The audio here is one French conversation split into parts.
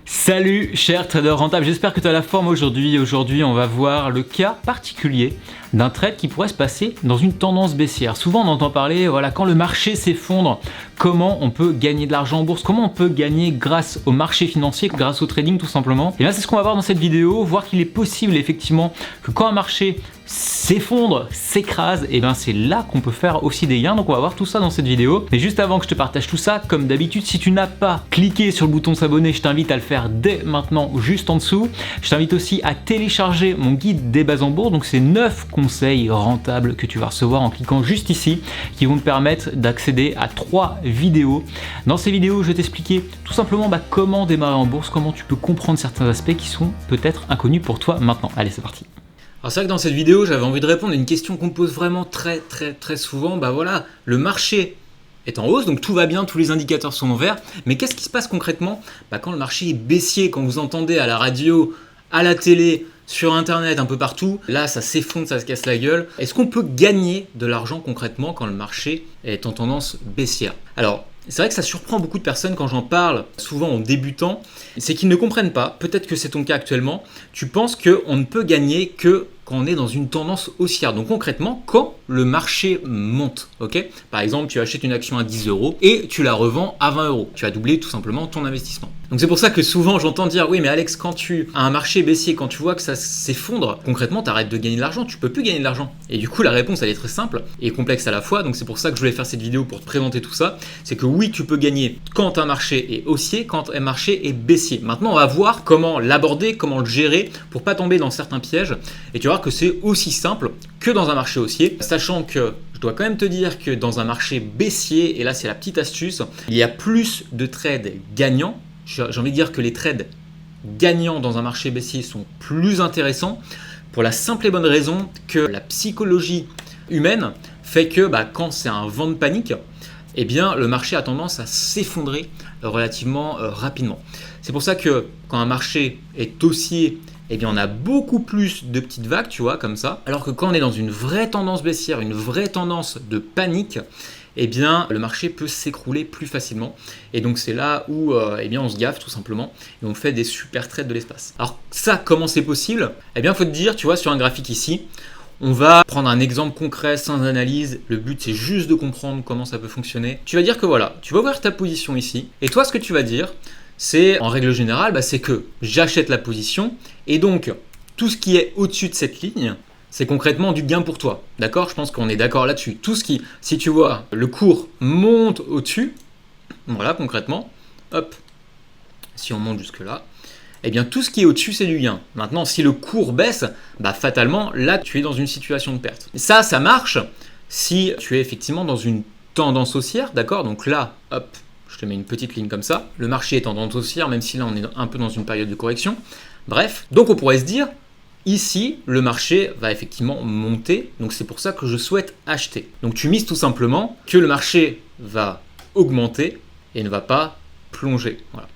Salut cher trader rentable, j'espère que tu as la forme aujourd'hui. Aujourd'hui on va voir le cas particulier d'un trade qui pourrait se passer dans une tendance baissière. Souvent on entend parler, voilà, quand le marché s'effondre, comment on peut gagner de l'argent en bourse, comment on peut gagner grâce au marché financier, grâce au trading tout simplement. Et bien c'est ce qu'on va voir dans cette vidéo, voir qu'il est possible effectivement que quand un marché s'effondre, s'écrase, et bien c'est là qu'on peut faire aussi des gains. Donc on va voir tout ça dans cette vidéo. Mais juste avant que je te partage tout ça, comme d'habitude, si tu n'as pas cliqué sur le bouton s'abonner, je t'invite à le faire dès maintenant juste en dessous. Je t'invite aussi à télécharger mon guide des bases en bourse. Donc c'est 9 conseils rentables que tu vas recevoir en cliquant juste ici, qui vont te permettre d'accéder à 3 vidéos. Dans ces vidéos, je vais t'expliquer tout simplement comment démarrer en bourse, comment tu peux comprendre certains aspects qui sont peut-être inconnus pour toi maintenant. Allez, c'est parti. Alors c'est vrai que dans cette vidéo, j'avais envie de répondre à une question qu'on me pose vraiment très souvent. Voilà, le marché est en hausse, donc tout va bien, tous les indicateurs sont en vert. Mais qu'est-ce qui se passe concrètement quand le marché est baissier, quand vous entendez à la radio, à la télé, sur internet, un peu partout, là ça s'effondre, ça se casse la gueule. Est-ce qu'on peut gagner de l'argent concrètement quand le marché est en tendance baissière? Alors, c'est vrai que ça surprend beaucoup de personnes quand j'en parle, souvent aux débutants, c'est qu'ils ne comprennent pas, peut-être que c'est ton cas actuellement, tu penses qu'on ne peut gagner que quand on est dans une tendance haussière. Donc concrètement, quand le marché monte, ok? Par exemple, tu achètes une action à 10 € et tu la revends à 20 €. Tu as doublé tout simplement ton investissement. Donc c'est pour ça que souvent j'entends dire, oui mais Alex, quand tu as un marché baissier, quand tu vois que ça s'effondre, concrètement tu arrêtes de gagner de l'argent, tu peux plus gagner de l'argent. Et du coup la réponse elle est très simple et complexe à la fois, donc c'est pour ça que je voulais faire cette vidéo pour te présenter tout ça. C'est que oui, tu peux gagner quand un marché est haussier, quand un marché est baissier. Maintenant on va voir comment l'aborder, comment le gérer pour pas tomber dans certains pièges, et tu vas voir que c'est aussi simple que dans un marché haussier, sachant que je dois quand même te dire que dans un marché baissier, et là c'est la petite astuce, il y a plus de trades gagnants. J'ai envie de dire que les trades gagnants dans un marché baissier sont plus intéressants pour la simple et bonne raison que la psychologie humaine fait que quand c'est un vent de panique, eh bien, le marché a tendance à s'effondrer relativement rapidement. C'est pour ça que quand un marché est haussier, eh bien, on a beaucoup plus de petites vagues, tu vois, comme ça. Alors que quand on est dans une vraie tendance baissière, une vraie tendance de panique, eh bien, le marché peut s'écrouler plus facilement. Et donc, c'est là où eh bien, on se gaffe tout simplement et on fait des super trades de l'espace. Alors ça, comment c'est possible? Eh bien, il faut te dire, tu vois, sur un graphique ici, on va prendre un exemple concret sans analyse. Le but, c'est juste de comprendre comment ça peut fonctionner. Tu vas dire que voilà, tu vas ouvrir ta position ici. Et toi, ce que tu vas dire, c'est, en règle générale, c'est que j'achète la position. Et donc, tout ce qui est au-dessus de cette ligne, c'est concrètement du gain pour toi. D'accord? Je pense qu'on est d'accord là-dessus. Tout ce qui, si tu vois, le cours monte au-dessus, voilà, concrètement, hop, si on monte jusque-là, eh bien tout ce qui est au-dessus, c'est du gain. Maintenant, si le cours baisse, fatalement, là, tu es dans une situation de perte. Et ça marche si tu es effectivement dans une tendance haussière, d'accord? Donc là, hop, je te mets une petite ligne comme ça. Le marché est en tendance haussière, même si là, on est un peu dans une période de correction. Bref, donc on pourrait se dire, ici, le marché va effectivement monter, donc c'est pour ça que je souhaite acheter. Donc tu mises tout simplement que le marché va augmenter et ne va pas plonger. Voilà.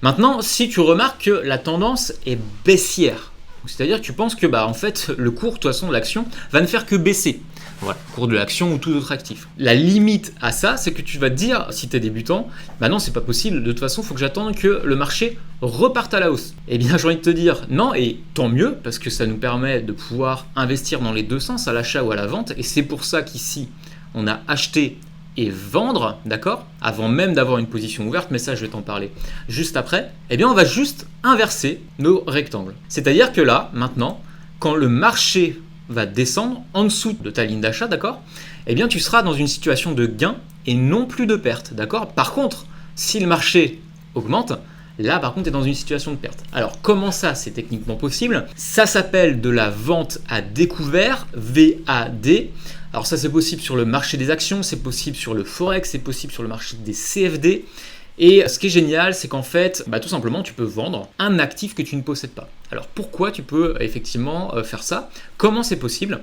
Maintenant, si tu remarques que la tendance est baissière, c'est-à-dire que tu penses que en fait, le cours, de toute façon, de l'action va ne faire que baisser. Voilà, cours de l'action ou tout autre actif. La limite à ça, c'est que tu vas te dire, si tu es débutant, non, c'est pas possible, de toute façon, il faut que j'attende que le marché reparte à la hausse. Eh bien, j'ai envie de te dire non, et tant mieux, parce que ça nous permet de pouvoir investir dans les deux sens, à l'achat ou à la vente, et c'est pour ça qu'ici, on a acheté et vendre, d'accord, avant même d'avoir une position ouverte, mais ça je vais t'en parler juste après. Eh bien on va juste inverser nos rectangles. C'est-à-dire que là, maintenant, quand le marché va descendre en dessous de ta ligne d'achat, d'accord, eh bien tu seras dans une situation de gain et non plus de perte, d'accord. Par contre, si le marché augmente, là par contre tu es dans une situation de perte. Alors comment ça, c'est techniquement possible? Ça s'appelle de la vente à découvert, VAD. Alors ça c'est possible sur le marché des actions, c'est possible sur le forex, c'est possible sur le marché des CFD. Et ce qui est génial, c'est qu'en fait, tout simplement, tu peux vendre un actif que tu ne possèdes pas. Alors pourquoi tu peux effectivement faire ça? Comment c'est possible?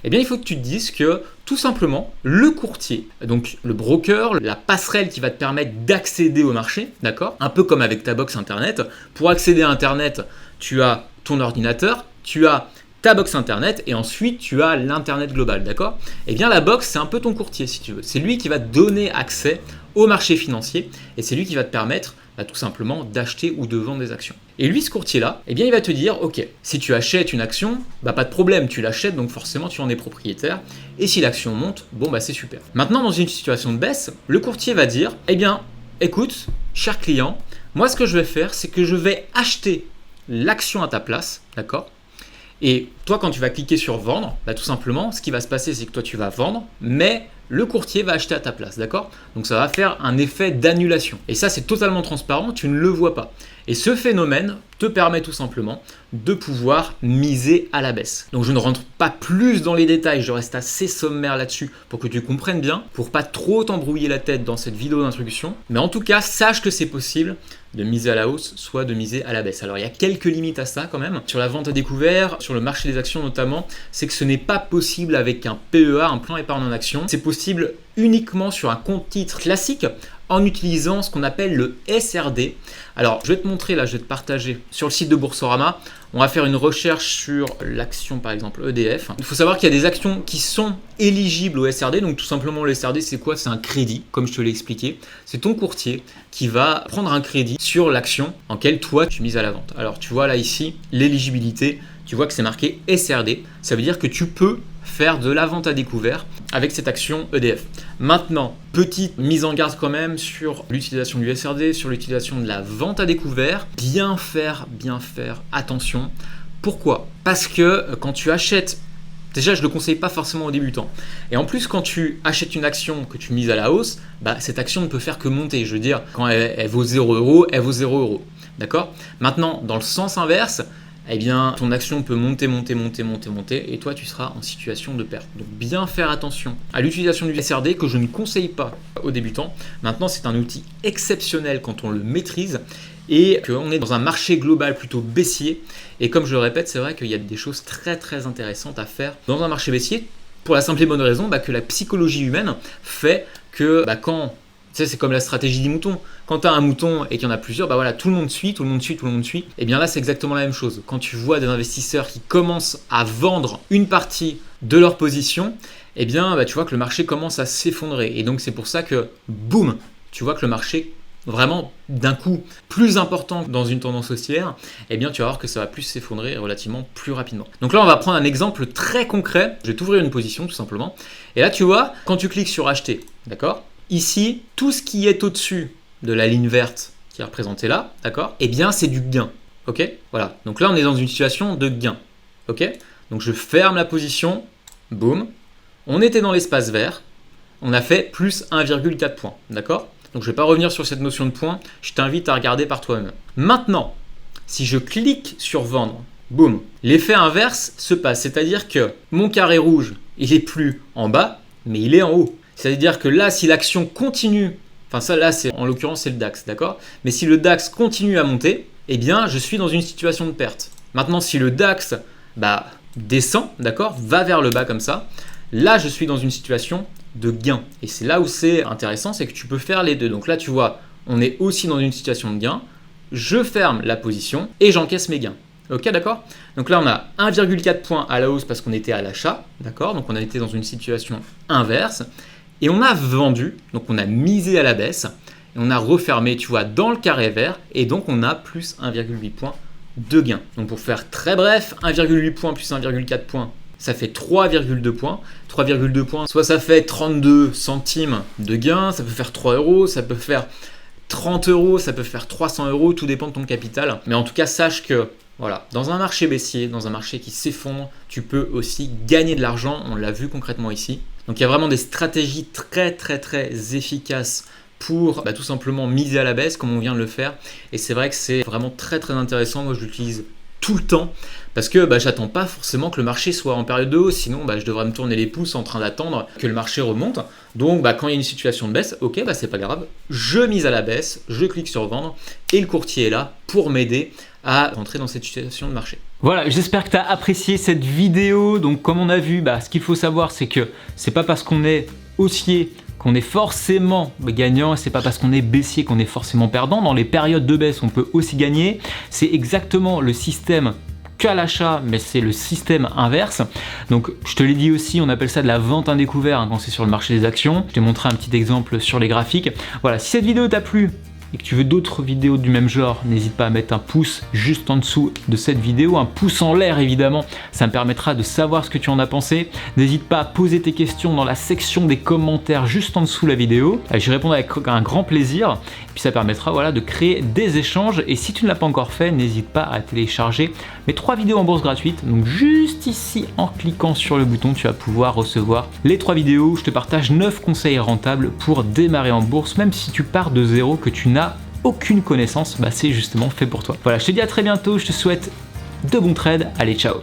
Eh bien, il faut que tu te dises que tout simplement, le courtier, donc le broker, la passerelle qui va te permettre d'accéder au marché, d'accord? Un peu comme avec ta box internet. Pour accéder à internet, tu as ton ordinateur, tu as ta box internet et ensuite tu as l'internet global, d'accord? Eh bien la box, c'est un peu ton courtier si tu veux. C'est lui qui va te donner accès au marché financier et c'est lui qui va te permettre tout simplement d'acheter ou de vendre des actions. Et lui, ce courtier-là, eh bien, il va te dire, ok, si tu achètes une action, pas de problème, tu l'achètes, donc forcément tu en es propriétaire. Et si l'action monte, c'est super. Maintenant, dans une situation de baisse, le courtier va dire, eh bien, écoute, cher client, moi ce que je vais faire, c'est que je vais acheter l'action à ta place, d'accord ? Et toi, quand tu vas cliquer sur vendre, tout simplement, ce qui va se passer, c'est que toi, tu vas vendre, mais le courtier va acheter à ta place, d'accord ? Donc ça va faire un effet d'annulation. Et ça, c'est totalement transparent, tu ne le vois pas. Et ce phénomène te permet tout simplement de pouvoir miser à la baisse. Donc je ne rentre pas plus dans les détails, je reste assez sommaire là-dessus pour que tu comprennes bien, pour pas trop t'embrouiller la tête dans cette vidéo d'introduction. Mais en tout cas, sache que c'est possible de miser à la hausse, soit de miser à la baisse. Alors il y a quelques limites à ça quand même. Sur la vente à découvert, sur le marché des actions notamment, c'est que ce n'est pas possible avec un PEA, un plan épargne en action. C'est possible uniquement sur un compte titre classique en utilisant ce qu'on appelle le SRD. Alors, je vais te montrer, là, je vais te partager sur le site de Boursorama. On va faire une recherche sur l'action, par exemple, EDF. Il faut savoir qu'il y a des actions qui sont éligibles au SRD. Donc, tout simplement, le SRD, c'est quoi ? C'est un crédit, comme je te l'ai expliqué. C'est ton courtier qui va prendre un crédit sur l'action en laquelle toi, tu mises à la vente. Alors, tu vois là, ici, l'éligibilité, tu vois que c'est marqué SRD. Ça veut dire que tu peux faire de la vente à découvert avec cette action EDF. Maintenant, petite mise en garde quand même sur l'utilisation du SRD, sur l'utilisation de la vente à découvert. Bien faire attention. Pourquoi ? Parce que quand tu achètes, déjà je ne le conseille pas forcément aux débutants. Et en plus, quand tu achètes une action que tu mises à la hausse, cette action ne peut faire que monter. Je veux dire, quand elle vaut 0 €, elle vaut 0 €. D'accord ? Maintenant, dans le sens inverse, eh bien, ton action peut monter, et toi, tu seras en situation de perte. Donc, bien faire attention à l'utilisation du SRD que je ne conseille pas aux débutants. Maintenant, c'est un outil exceptionnel quand on le maîtrise et qu'on est dans un marché global plutôt baissier. Et comme je le répète, c'est vrai qu'il y a des choses très, très intéressantes à faire dans un marché baissier pour la simple et bonne raison que la psychologie humaine fait que quand... Tu sais, c'est comme la stratégie du mouton. Quand tu as un mouton et qu'il y en a plusieurs, tout le monde suit. Et bien là, c'est exactement la même chose. Quand tu vois des investisseurs qui commencent à vendre une partie de leur position, eh bien, tu vois que le marché commence à s'effondrer. Et donc, c'est pour ça que, boum, tu vois que le marché, vraiment, d'un coup, plus important dans une tendance haussière, eh bien, tu vas voir que ça va plus s'effondrer relativement plus rapidement. Donc là, on va prendre un exemple très concret. Je vais t'ouvrir une position, tout simplement. Et là, tu vois, quand tu cliques sur acheter, d'accord ? Ici, tout ce qui est au-dessus de la ligne verte qui est représentée là, d'accord ? Eh bien, c'est du gain, ok ? Voilà, donc là, on est dans une situation de gain, ok ? Donc, je ferme la position, boum. On était dans l'espace vert, on a fait plus 1,4 points, d'accord ? Donc, je ne vais pas revenir sur cette notion de point, je t'invite à regarder par toi-même. Maintenant, si je clique sur vendre, boum, l'effet inverse se passe, c'est-à-dire que mon carré rouge, il est plus en bas, mais il est en haut. C'est-à-dire que là, si l'action continue, ça là, en l'occurrence, c'est le DAX, d'accord ? Mais si le DAX continue à monter, eh bien, je suis dans une situation de perte. Maintenant, si le DAX descend, d'accord, va vers le bas comme ça, là, je suis dans une situation de gain. Et c'est là où c'est intéressant, c'est que tu peux faire les deux. Donc là, tu vois, on est aussi dans une situation de gain. Je ferme la position et j'encaisse mes gains. Ok, d'accord ? Donc là, on a 1,4 points à la hausse parce qu'on était à l'achat, d'accord ? Donc on a été dans une situation inverse. Et on a vendu, donc on a misé à la baisse, et on a refermé, tu vois, dans le carré vert, et donc on a plus 1,8 points de gain. Donc pour faire très bref, 1,8 points plus 1,4 points, ça fait 3,2 points. 3,2 points, soit ça fait 32 centimes de gain, ça peut faire 3 €, ça peut faire 30 €, ça peut faire 300 €, tout dépend de ton capital. Mais en tout cas, sache que voilà, dans un marché baissier, dans un marché qui s'effondre, tu peux aussi gagner de l'argent, on l'a vu concrètement ici. Donc il y a vraiment des stratégies très très très efficaces pour tout simplement miser à la baisse comme on vient de le faire. Et c'est vrai que c'est vraiment très très intéressant, moi je l'utilise tout le temps parce que j'attends pas forcément que le marché soit en période de hausse, sinon je devrais me tourner les pouces en train d'attendre que le marché remonte. Donc quand il y a une situation de baisse, ok, c'est pas grave, je mise à la baisse, je clique sur vendre et le courtier est là pour m'aider à rentrer dans cette situation de marché. Voilà, j'espère que tu as apprécié cette vidéo. Donc comme on a vu, ce qu'il faut savoir, c'est que c'est pas parce qu'on est haussier qu'on est forcément gagnant, et c'est pas parce qu'on est baissier qu'on est forcément perdant. Dans les périodes de baisse, on peut aussi gagner. C'est exactement le système qu'à l'achat, mais c'est le système inverse. Donc je te l'ai dit aussi, on appelle ça de la vente à découvert quand c'est sur le marché des actions. Je t'ai montré un petit exemple sur les graphiques. Voilà, si cette vidéo t'a plu, et que tu veux d'autres vidéos du même genre, n'hésite pas à mettre un pouce juste en dessous de cette vidéo, un pouce en l'air évidemment, ça me permettra de savoir ce que tu en as pensé. N'hésite pas à poser tes questions dans la section des commentaires juste en dessous de la vidéo, j'y répondrai avec un grand plaisir, et puis ça permettra voilà, de créer des échanges, et si tu ne l'as pas encore fait, n'hésite pas à télécharger mes 3 vidéos en bourse gratuites, donc juste ici en cliquant sur le bouton, tu vas pouvoir recevoir les 3 vidéos où je te partage 9 conseils rentables pour démarrer en bourse, même si tu pars de zéro, que tu n'as aucune connaissance, bah c'est justement fait pour toi. Voilà, je te dis à très bientôt, je te souhaite de bons trades, allez ciao.